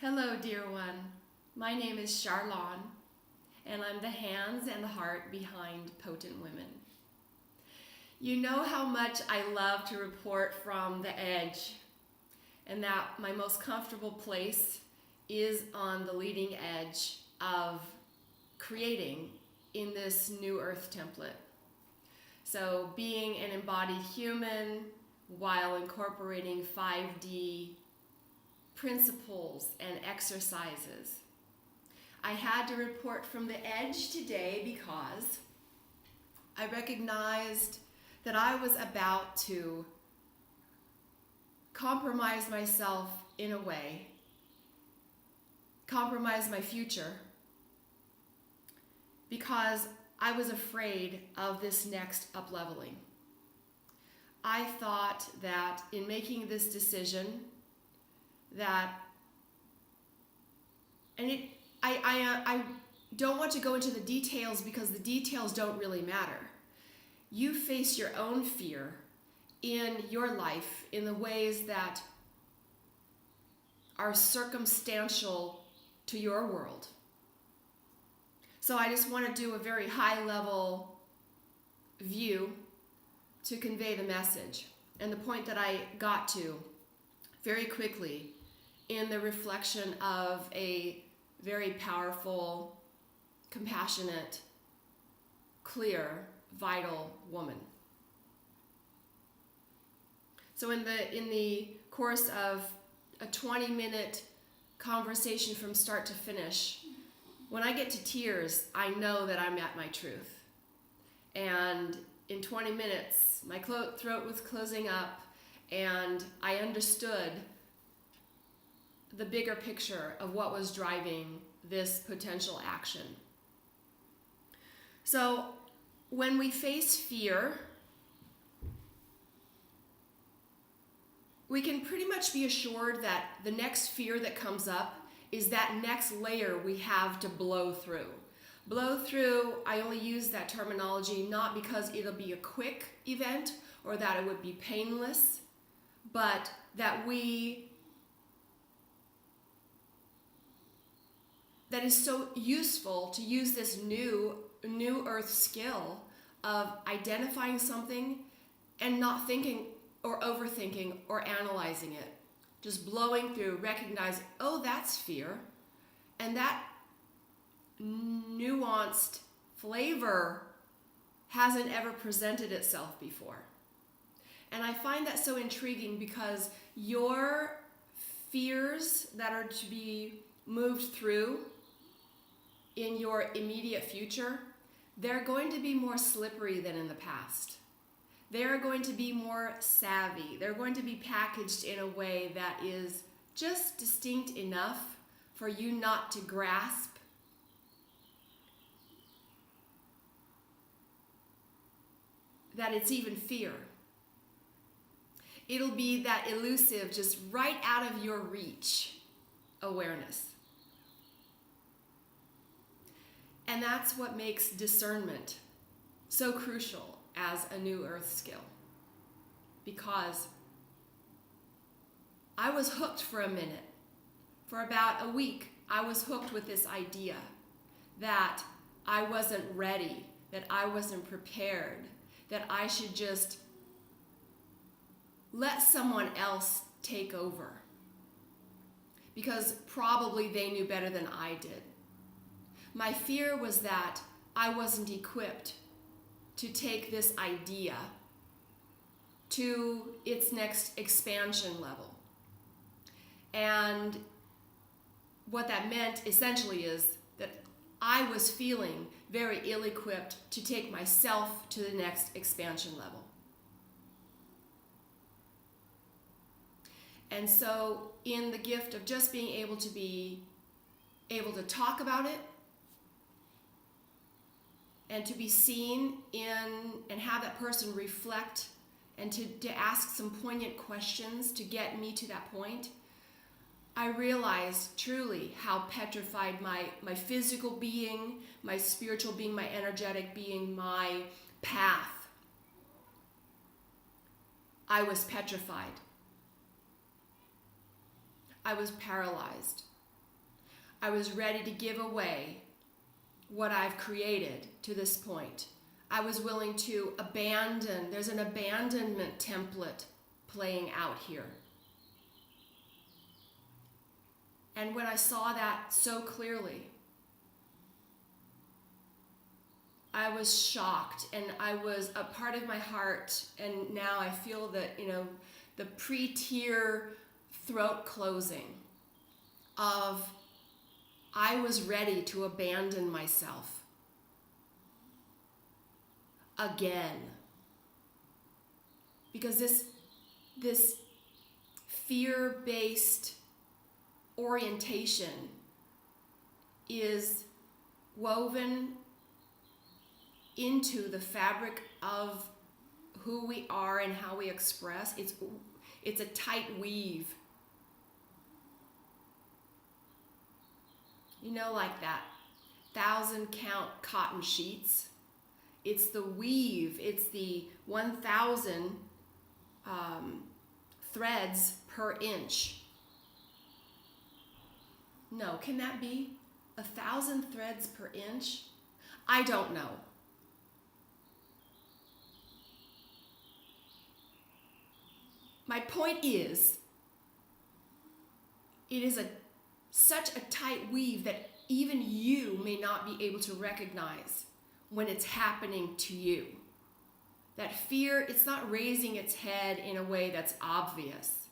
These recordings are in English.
Hello, dear one. My name is Charlon, and I'm the hands and the heart behind Potent Women. You know how much I love to report from the edge, and that my most comfortable place is on the leading edge of creating in this new earth template. So being an embodied human while incorporating 5D principles and exercises. I had to report from the edge today because I recognized that I was about to compromise myself in a way, compromise my future, because I was afraid of this next up-leveling. I thought that in making this decision I don't want to go into the details because the details don't really matter. You face your own fear in your life in the ways that are circumstantial to your world. So I just want to do a very high level view to convey the message. And the point that I got to very quickly in the reflection of a very powerful, compassionate, clear, vital woman. So in the course of a 20-minute conversation from start to finish, when I get to tears, I know that I'm at my truth. And in 20 minutes, my throat was closing up, and I understood the bigger picture of what was driving this potential action. So when we face fear, we can pretty much be assured that the next fear that comes up is that next layer we have to blow through. Blow through, I only use that terminology not because it'll be a quick event or that it would be painless, but that that is so useful to use this new earth skill of identifying something and not thinking or overthinking or analyzing it. Just blowing through, recognizing, oh, that's fear. And that nuanced flavor hasn't ever presented itself before. And I find that so intriguing because your fears that are to be moved through in your immediate future, they're going to be more slippery than in the past. They're going to be more savvy. They're going to be packaged in a way that is just distinct enough for you not to grasp that it's even fear. It'll be that elusive, just right out of your reach awareness. And that's what makes discernment so crucial as a new earth skill. Because I was hooked for a minute. For about a week, I was hooked with this idea that I wasn't ready, that I wasn't prepared, that I should just let someone else take over. Because probably they knew better than I did. My fear was that I wasn't equipped to take this idea to its next expansion level. And what that meant essentially is that I was feeling very ill-equipped to take myself to the next expansion level. And so in the gift of just being able to be able to talk about it and to be seen in and have that person reflect and to ask some poignant questions to get me to that point, I realized truly how petrified my physical being, my spiritual being, my energetic being, my path, I was petrified. I was paralyzed. I was ready to give away what I've created to this point. I was willing to abandon. There's an abandonment template playing out here. And when I saw that so clearly, I was shocked, and I was a part of my heart, and now I feel that, the pre-tear throat closing of I was ready to abandon myself again. Because this fear-based orientation is woven into the fabric of who we are and how we express. It's a tight weave. Like that 1,000-count cotton sheets. It's the weave. It's the 1,000 threads per inch. No, can that be 1,000 threads per inch? I don't know. My point is, it is such a tight weave that even you may not be able to recognize when it's happening to you. That fear, it's not raising its head in a way that's obvious.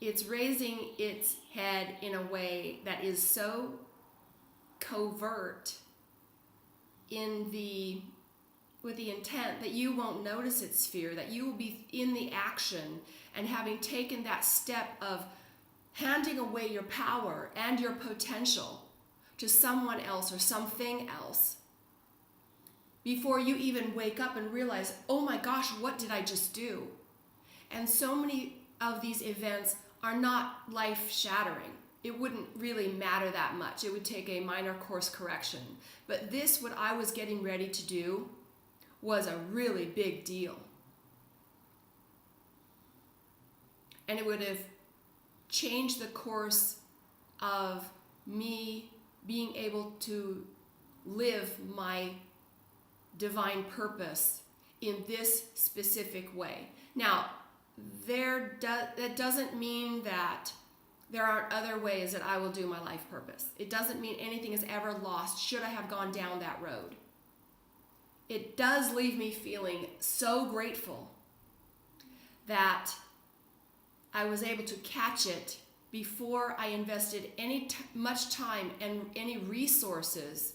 It's raising its head in a way that is so covert with the intent that you won't notice its fear, that you will be in the action and having taken that step of handing away your power and your potential to someone else or something else before you even wake up and realize, oh my gosh, what did I just do? And so many of these events are not life-shattering. It wouldn't really matter that much. It would take a minor course correction. But this, what I was getting ready to do, was a really big deal. And it would have changed the course of me being able to live my divine purpose in this specific way. Now, that doesn't mean that there aren't other ways that I will do my life purpose. It doesn't mean anything is ever lost should I have gone down that road. It does leave me feeling so grateful that I was able to catch it before I invested much time and any resources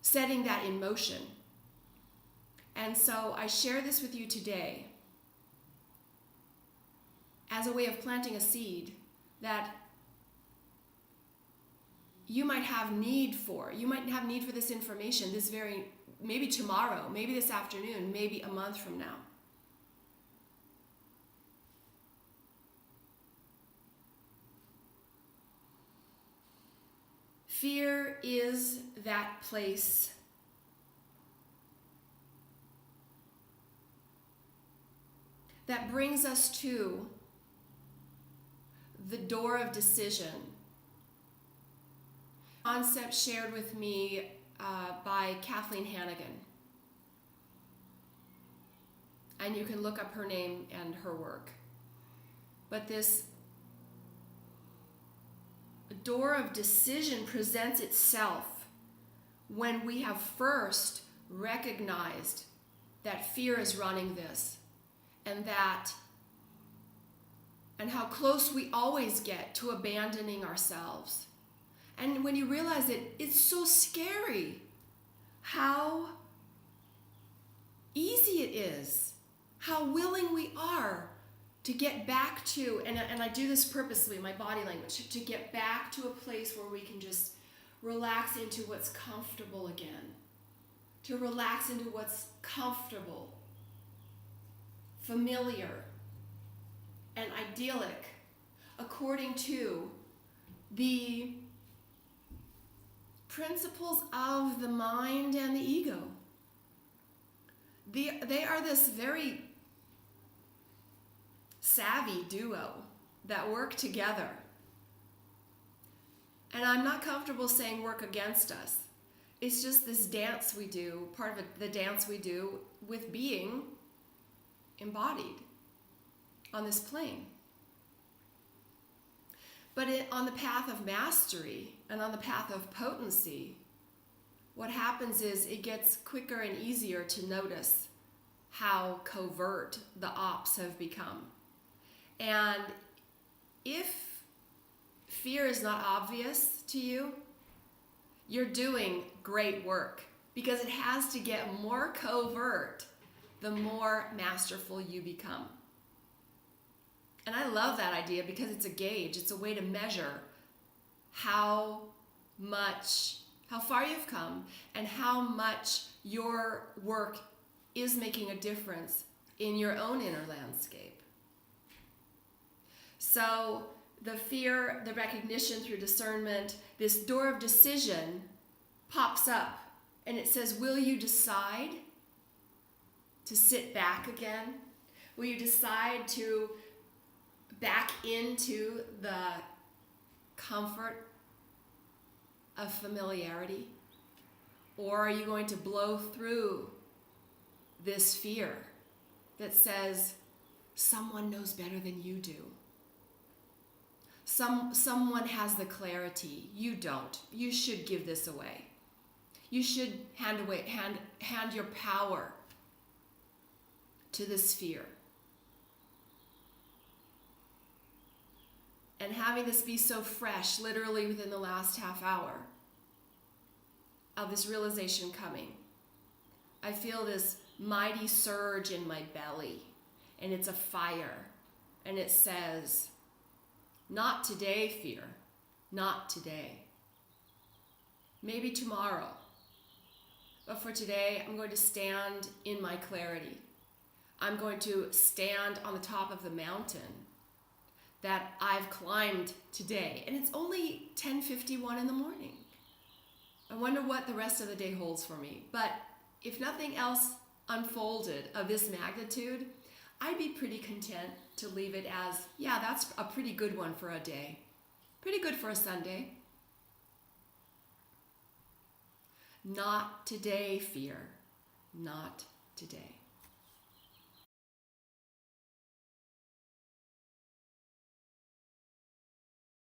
setting that in motion. And so I share this with you today as a way of planting a seed that you might have need for. You might have need for this information maybe tomorrow, maybe this afternoon, maybe a month from now. Fear is that place that brings us to the door of decision. Concept shared with me by Kathleen Hannigan. And you can look up her name and her work. But this door of decision presents itself when we have first recognized that fear is running this, and how close we always get to abandoning ourselves. And when you realize it's so scary how easy it is, how willing we are to get back to, and I do this purposely, my body language, to get back to a place where we can just relax into what's comfortable again, to relax into what's comfortable, familiar, and idyllic, according to the principles of the mind and the ego. They are this very savvy duo that work together And I'm not comfortable saying work against us. It's just this dance we do, part of it, the dance we do with being embodied on this plane. But on the path of mastery and on the path of potency, what happens is it gets quicker and easier to notice how covert the ops have become. And if fear is not obvious to you, you're doing great work, because it has to get more covert the more masterful you become. And I love that idea because it's a gauge, it's a way to measure how far you've come and how much your work is making a difference in your own inner landscape. So the fear, the recognition through discernment, this door of decision pops up and it says, will you decide to sit back again? Will you decide to back into the comfort of familiarity? Or are you going to blow through this fear that says, someone knows better than you do? Someone has the clarity. You don't. You should give this away. You should hand your power to this fear. And having this be so fresh, literally within the last half hour of this realization coming, I feel this mighty surge in my belly, and it's a fire, and it says, not today, fear, not today. Maybe tomorrow, but for today, I'm going to stand in my clarity. I'm going to stand on the top of the mountain that I've climbed today. And it's only 10:51 in the morning. I wonder what the rest of the day holds for me. But if nothing else unfolded of this magnitude, I'd be pretty content to leave it as, yeah, that's a pretty good one for a day. Pretty good for a Sunday. Not today, fear. Not today.